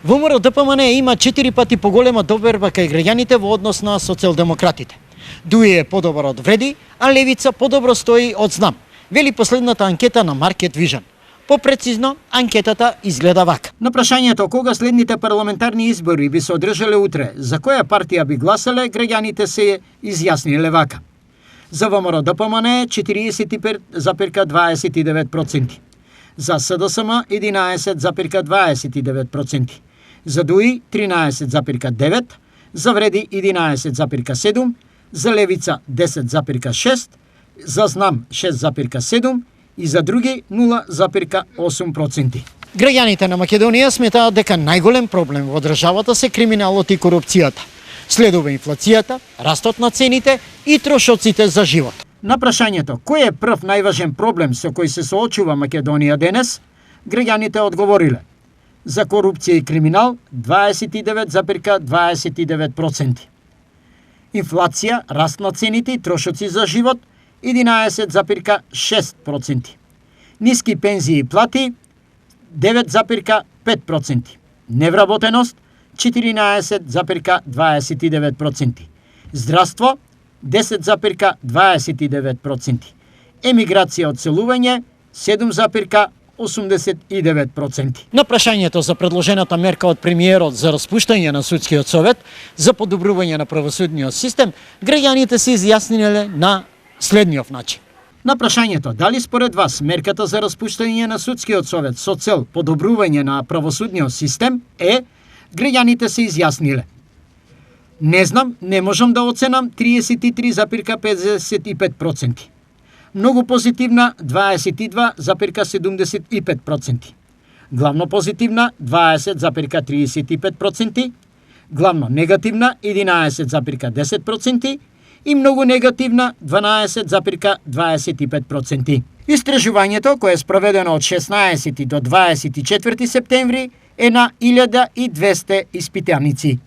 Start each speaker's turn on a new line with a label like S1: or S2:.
S1: ВМРО ДПМН има 4 пати поголема доверба кај граѓаните во однос на социјалдемократите. ДУИ е подобар од Вреди, а Левица подобро стои од Знам, вели последната анкета на Market Vision. Попрецизно, анкетата изгледа вака. На прашањето кога следните парламентарни избори би се одржале утре, за која партија би гласале, граѓаните се изјасниле вака. За ВМРО ДПМН 45,29%. За СДСМ 11,29%. За ДУИ 13,9%. За Вреди 11,7%. За Левица 10,6%. За Знам 6,7%. И за други 0,8%. Граѓаните на Македонија сметаат дека најголем проблем во државата се криминалот и корупцијата. Следува инфлацијата, растот на цените и трошоците за живот. На прашањето кој е прв најважен проблем со кој се соочува Македонија денес, граѓаните одговориле: за корупција и криминал 29,29%. Инфлација, раст на цените и трошоци за живот 11,6%. Ниски пензии и плати 9,5%. Невработеност 14,29%. Здравство 10,29%. Емиграција од селување 7,89%. На прашањето за предложената мерка од премиерот за распуштање на судскиот совет за подобрување на правосудниот систем, граѓаните се изјасниле на следниот начин. На прашањето дали според вас мерката за распуштање на судскиот совет со цел подобрување на правосудниот систем е, граѓаните се изјасниле: не знам, не можам да оценам 33,55%. Многу позитивна 22,75%. Главно позитивна 20,35%. Главно негативна 11,10%. И многу негативна 12,25%. Истражувањето, кое е спроведено од 16 до 24 септември, е на 1200 испитаници.